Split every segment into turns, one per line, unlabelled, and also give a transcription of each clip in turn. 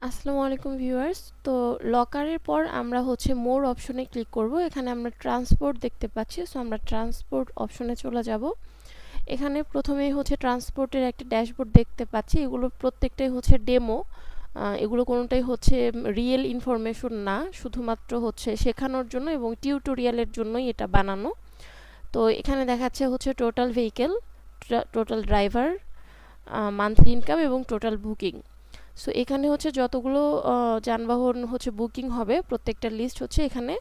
আসসালামু আলাইকুম ভিউয়ার্স। তো লকারের পর আমরা হচ্ছে মোর অপশনে ক্লিক করব। এখানে আমরা ট্রান্সপোর্ট দেখতে পাচ্ছি, সো আমরা ট্রান্সপোর্ট অপশনে চলে যাব। এখানে প্রথমেই হচ্ছে ট্রান্সপোর্টের একটা ড্যাশবোর্ড দেখতে পাচ্ছি। এগুলো প্রত্যেকটাই হচ্ছে ডেমো। এগুলো কোনোটাই হচ্ছে রিয়েল ইনফরমেশন না, শুধুমাত্র হচ্ছে শেখানোর জন্য এবং টিউটোরিয়ালের জন্যই এটা বানানো। তো এখানে দেখাচ্ছে হচ্ছে total vehicle, total driver, monthly income এবং টোটাল বুকিং। সো এখানে হচ্ছে যতগুলো যানবাহন হচ্ছে বুকিং হবে প্রত্যেকটা লিস্ট হচ্ছে এখানে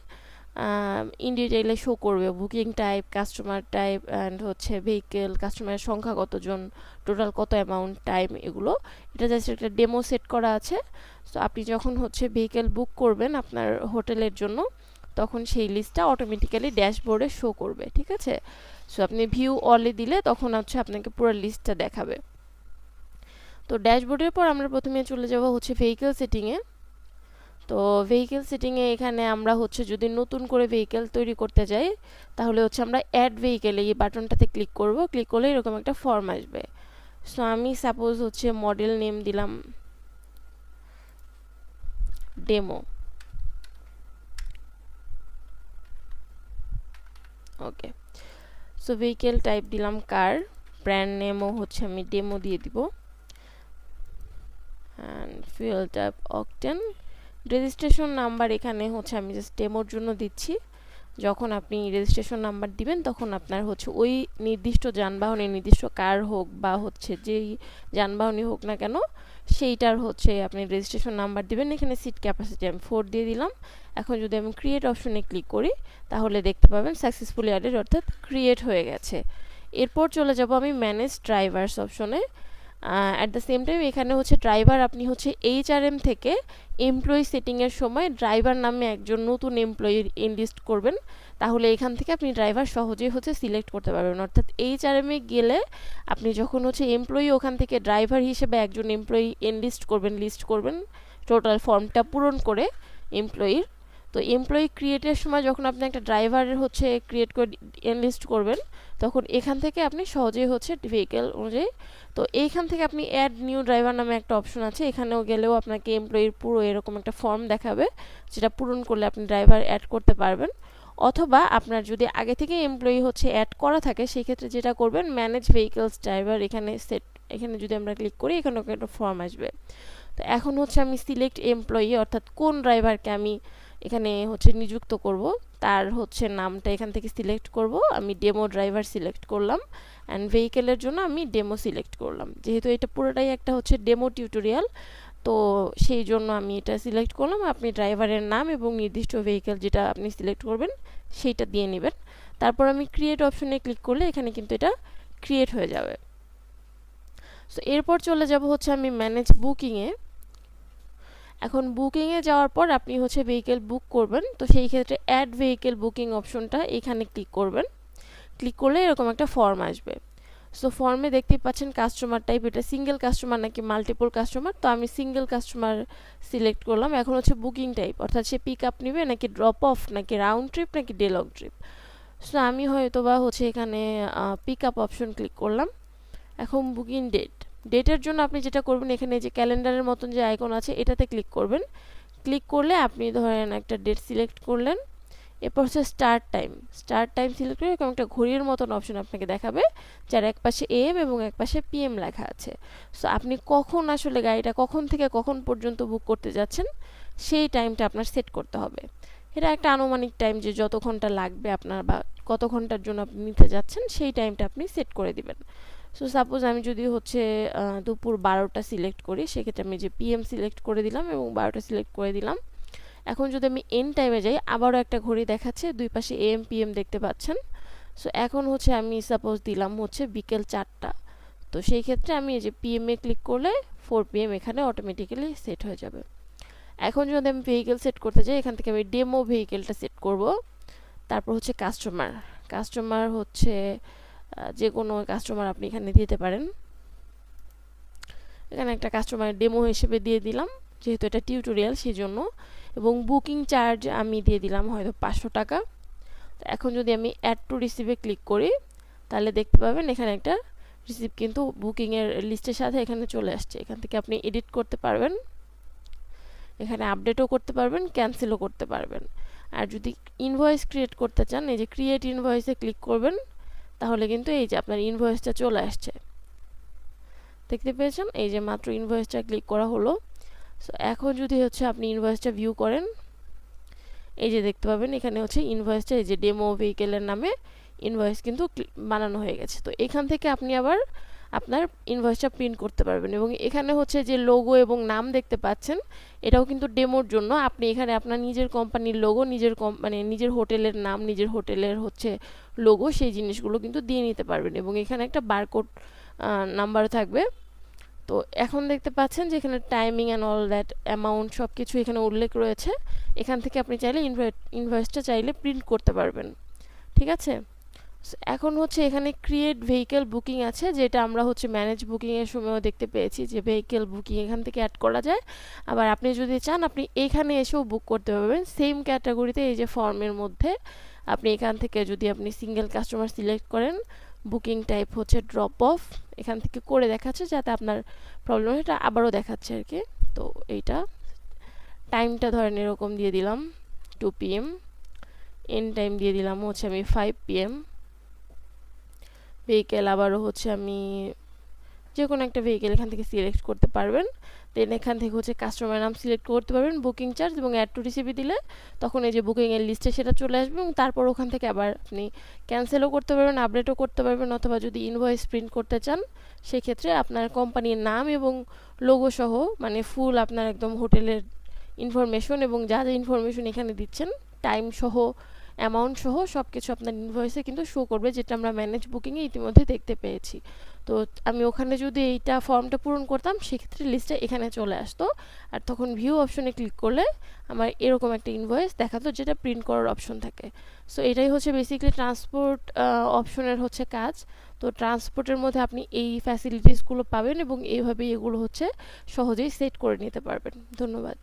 ইন ডিটেইলে শো করবে। Booking type, customer type and হচ্ছে ভেহিকেল, কাস্টমারের সংখ্যা কতজন, টোটাল কত অ্যামাউন্ট, টাইম, এগুলো। এটা জাস্ট একটা ডেমো সেট করা আছে। সো আপনি যখন হচ্ছে ভেহিকেল বুক করবেন আপনার হোটেলের জন্য, তখন সেই লিস্টটা অটোমেটিক্যালি ড্যাশবোর্ডে শো করবে, ঠিক আছে? সো আপনি ভিউ অলে দিলে তখন হচ্ছে আপনাকে পুরো লিস্টটা দেখাবে। তো ড্যাশবোর্ডের পর আমরা প্রথমে চলে যাব হচ্ছে ভেহিকেল সেটিংয়ে। তো ভেহিকেল সেটিংয়ে এখানে আমরা হচ্ছে যদি নতুন করে ভেহিকেল তৈরি করতে যাই, তাহলে হচ্ছে আমরা অ্যাড ভেহিকেল এই বাটনটাতে ক্লিক করব। ক্লিক করলে এরকম একটা ফর্ম আসবে। সো আমি সাপোজ হচ্ছে মডেল নেম দিলাম ডেমো। ওকে, সো ভেহিকেল টাইপ দিলাম কার, ব্র্যান্ড নেমও হচ্ছে আমি ডেমো দিয়ে দিব, and fuel type octane. Registration number এখানে হচ্ছে আমি জাস্ট ডেমোর জন্য দিচ্ছি। যখন আপনি রেজিস্ট্রেশন নাম্বার দিবেন তখন আপনার হচ্ছে ওই নির্দিষ্ট যানবাহনের, নির্দিষ্ট কার হোক বা হচ্ছে যেই যানবাহনই হোক না কেন, সেইটার হচ্ছে আপনি রেজিস্ট্রেশন নাম্বার দিবেন। এখানে সিট ক্যাপাসিটি আমি 4 দিয়ে দিলাম। এখন যদি আমি ক্রিয়েট অপশনে ক্লিক করি তাহলে দেখতে পাবেন সাকসেসফুলি অ্যাডেড, অর্থাৎ ক্রিয়েট হয়ে গেছে। এরপর চলে যাব আমি ম্যানেজ ড্রাইভার্স অপশনে। অ্যাট দ্য সেম টাইম এখানে হচ্ছে ড্রাইভার, আপনি হচ্ছে এইচআরএম থেকে এমপ্লয়ি সেটিংয়ের সময় ড্রাইভার নামে একজন নতুন এমপ্লয়ি এনলিস্ট করবেন। তাহলে এখান থেকে আপনি ড্রাইভার সহজেই হচ্ছে সিলেক্ট করতে পারবেন। অর্থাৎ এইচআরএমে গেলে আপনি যখন হচ্ছে এমপ্লয়ি, ওখান থেকে ড্রাইভার হিসেবে একজন এমপ্লয়ি এনলিস্ট করবেন, লিস্ট করবেন টোটাল ফর্মটা পূরণ করে এমপ্লয়ির। তো এমপ্লয়ি ক্রিয়েটের সময় যখন আপনি একটা ড্রাইভারের হচ্ছে ক্রিয়েট করে এনলিস্ট করবেন, তখন এখান থেকে আপনি সহজেই হচ্ছে ভেহিকেল অনুযায়ী। তো এইখান থেকে আপনি অ্যাড নিউ ড্রাইভার নামে একটা অপশন আছে, এখানেও গেলেও আপনাকে এমপ্লয়ির পুরো এরকম একটা ফর্ম দেখাবে, যেটা পূরণ করলে আপনি ড্রাইভার অ্যাড করতে পারবেন। অথবা আপনার যদি আগে থেকে এমপ্লয়ি হচ্ছে অ্যাড করা থাকে, সেই ক্ষেত্রে যেটা করবেন, ম্যানেজ ভেহিকলস ড্রাইভার এখানে সেট, এখানে যদি আমরা ক্লিক করি এখানে একটা ফর্ম আসবে। তো এখন হচ্ছে আমি সিলেক্ট এমপ্লয়ি, অর্থাৎ কোন ড্রাইভারকে আমি এখানে হচ্ছে নিযুক্ত করব, তার হচ্ছে নামটা এখান থেকে সিলেক্ট করব। আমি ডেমো ড্রাইভার সিলেক্ট করলাম, অ্যান্ড ভেহিকেলের জন্য আমি ডেমো সিলেক্ট করলাম। যেহেতু এটা পুরোটাই একটা হচ্ছে ডেমো টিউটোরিয়াল, তো সেই জন্য আমি এটা সিলেক্ট করলাম। আপনি ড্রাইভারের নাম এবং নির্দিষ্ট ভেহিকেল যেটা আপনি সিলেক্ট করবেন সেইটা দিয়ে নেবেন। তারপর আমি ক্রিয়েট অপশনে ক্লিক করলে এখানে কিন্তু এটা ক্রিয়েট হয়ে যাবে। সো এরপর চলে যাব হচ্ছে আমি ম্যানেজ বুকিংয়ে। এখন বুকিংয়ে যাওয়ার পর আপনি হচ্ছে ভেহিকেল বুক করবেন, তো সেই ক্ষেত্রে অ্যাড ভেহিকেল বুকিং অপশনটা এখানে ক্লিক করবেন। ক্লিক করলে এরকম একটা ফর্ম আসবে। সো ফর্মে দেখতেই পাচ্ছেন কাস্টমার টাইপ, এটা সিঙ্গেল কাস্টমার নাকি মাল্টিপল কাস্টমার, তো আমি সিঙ্গেল কাস্টমার সিলেক্ট করলাম। এখন হচ্ছে বুকিং টাইপ, অর্থাৎ সে পিক আপ নেবে নাকি ড্রপ অফ, নাকি রাউন্ড ট্রিপ, নাকি ডে লং ট্রিপ। সো আমি হয়তো বা হচ্ছে এখানে পিক আপ অপশন ক্লিক করলাম। এখন বুকিং ডেট, ডেটের জন্য আপনি যেটা করবেন, এখানে যে ক্যালেন্ডারের মতন যে আইকন আছে এটাতে ক্লিক করবেন। ক্লিক করলে আপনি ধরেন একটা ডেট সিলেক্ট করলেন। এরপর হচ্ছে start time, start time select করে এরকম একটা ঘড়ির মতন অপশন আপনাকে দেখাবে, যার এক পাশে এম এবং এক পাশে পিএম লেখা আছে। সো আপনি কখন আসলে গাড়িটা কখন থেকে কখন পর্যন্ত বুক করতে যাচ্ছেন সেই টাইমটা আপনার সেট করতে হবে। এটা একটা আনুমানিক টাইম, যে যত ঘন্টা লাগবে আপনার বা কত ঘন্টার জন্য আপনি নিতে যাচ্ছেন সেই টাইমটা আপনি সেট করে দিবেন। সো সাপোজ আমি যদি হচ্ছে দুপুর 12টা সিলেক্ট করি, সেক্ষেত্রে আমি যে পিএম সিলেক্ট করে দিলাম এবং 12টা সিলেক্ট করে দিলাম। এখন যদি আমি এন টাইমে যাই, আবারও একটা ঘড়ি দেখাচ্ছে, দুই পাশে এম পিএম দেখতে পাচ্ছেন। সো এখন হচ্ছে আমি সাপোজ দিলাম হচ্ছে বিকেল 4টা, তো সেই ক্ষেত্রে আমি এই যে পিএম এ ক্লিক করলে 4 PM এখানে অটোমেটিক্যালি সেট হয়ে যাবে। এখন যদি আমি ভেহিকেল সেট করতে যাই, এখান থেকে আমি ডেমো ভেহিকেলটা সেট করব। তারপর হচ্ছে কাস্টমার, কাস্টমার হচ্ছে যে কোনো কাস্টমার আপনি এখানে দিতে পারেন। এখানে একটা কাস্টমার ডেমো হিসেবে দিয়ে দিলাম, যেহেতু এটা টিউটোরিয়াল সেই জন্য। এবং বুকিং চার্জ আমি দিয়ে দিলাম হয়তো 500 টাকা। এখন যদি আমি অ্যাড টু রিসিভে ক্লিক করি, তাহলে দেখতে পাবেন এখানে একটা রিসিভ কিন্তু বুকিংয়ের লিস্টের সাথে এখানে চলে আসছে। এখান থেকে আপনি এডিট করতে পারবেন। এখানে আপডেটও করতে পারবেন, ক্যান্সেলও করতে পারবেন। আর যদি ইনভয়েস ক্রিয়েট করতে চান, এই যে ক্রিয়েট ইনভয়েসে ক্লিক করবেন, তাহলে কিন্তু এই যে আপনার ইনভয়েসটা চলে আসছে, দেখতে পেয়েছেন? এই যে মাত্র ইনভয়েসটা ক্লিক করা হলো। সো এখন যদি হচ্ছে আপনি ইনভয়েসটা ভিউ করেন, এই যে দেখতে পাবেন এখানে হচ্ছে ইনভয়েসটা এই যে ডেমো ভেহিকেলের নামে ইনভয়েস কিন্তু বানানো হয়ে গেছে। তো এখান থেকে আপনি আবার আপনার ইনভয়েসটা প্রিন্ট করতে পারবেন। এবং এখানে হচ্ছে যে লোগো এবং নাম দেখতে পাচ্ছেন, এটাও কিন্তু ডেমোর জন্য। আপনি এখানে আপনার নিজের কোম্পানির লোগো, নিজের মানে নিজের হোটেলের নাম, নিজের হোটেলের হচ্ছে লোগো, সেই জিনিসগুলো কিন্তু দিয়ে নিতে পারবেন। এবং এখানে একটা বারকোড নাম্বার থাকবে। তো এখন দেখতে পাচ্ছেন যে এখানে timing and all that, amount, সব কিছু এখানে উল্লেখ রয়েছে। এখান থেকে আপনি চাইলে ইনভয়েসটা চাইলে প্রিন্ট করতে পারবেন, ঠিক আছে? এখন হচ্ছে এখানে ক্রিয়েট ভেহিকেল বুকিং আছে, যেটা আমরা হচ্ছে ম্যানেজ বুকিংয়ের সময়ও দেখতে পেয়েছি যে ভেহিকেল বুকিং এখান থেকে অ্যাড করা যায়। আবার আপনি যদি চান আপনি এখানে এসেও বুক করতে পারবেন সেম ক্যাটাগরিতে। এই যে ফর্মের মধ্যে আপনি এখান থেকে যদি আপনি সিঙ্গেল কাস্টমার সিলেক্ট করেন, বুকিং টাইপ হচ্ছে ড্রপ অফ, এখান থেকে করে দেখাচ্ছে যাতে আপনার প্রবলেম হয়, এটা আবারও দেখাচ্ছে আর কি। তো এইটা টাইমটা ধরেন এরকম দিয়ে দিলাম 2 PM, এন্ড টাইম দিয়ে দিলাম হচ্ছে আমি 5 PM। ভেহিকেল আবারও হচ্ছে আমি যে কোনো একটা ভেহিকেল এখান থেকে সিলেক্ট করতে পারবেন। দেন এখান থেকে হচ্ছে কাস্টমার নাম সিলেক্ট করতে পারবেন, বুকিং চার্জ এবং অ্যাড টু রিসিপি দিলে তখন এই যে বুকিংয়ের লিস্টে সেটা চলে আসবে। এবং তারপর ওখান থেকে আবার আপনি ক্যান্সেলও করতে পারবেন, আপডেটও করতে পারবেন, অথবা যদি ইনভয়েস প্রিন্ট করতে চান সেক্ষেত্রে আপনার কোম্পানির নাম এবং লোগো সহ, মানে ফুল আপনার একদম হোটেলের ইনফরমেশন এবং যা যা ইনফরমেশন এখানে দিচ্ছেন, টাইম সহ, অ্যামাউন্ট সহ সব কিছু আপনার ইনভয়েসে কিন্তু শো করবে, যেটা আমরা ম্যানেজ বুকিংয়ে ইতিমধ্যে দেখতে পেয়েছি। তো আমি ওখানে যদি এইটা ফর্মটা পূরণ করতাম সেক্ষেত্রে লিস্টটা এখানে চলে আসতো, আর তখন ভিউ অপশনে ক্লিক করলে আমার এরকম একটা ইনভয়েস দেখাতো যেটা প্রিন্ট করার অপশন থাকে। সো এটাই হচ্ছে বেসিক্যালি ট্রান্সপোর্ট অপশনের হচ্ছে কাজ। তো ট্রান্সপোর্টের মধ্যে আপনি এই ফ্যাসিলিটিসগুলো পাবেন এবং এইভাবেই এগুলো হচ্ছে সহজেই সেট করে নিতে পারবেন। ধন্যবাদ।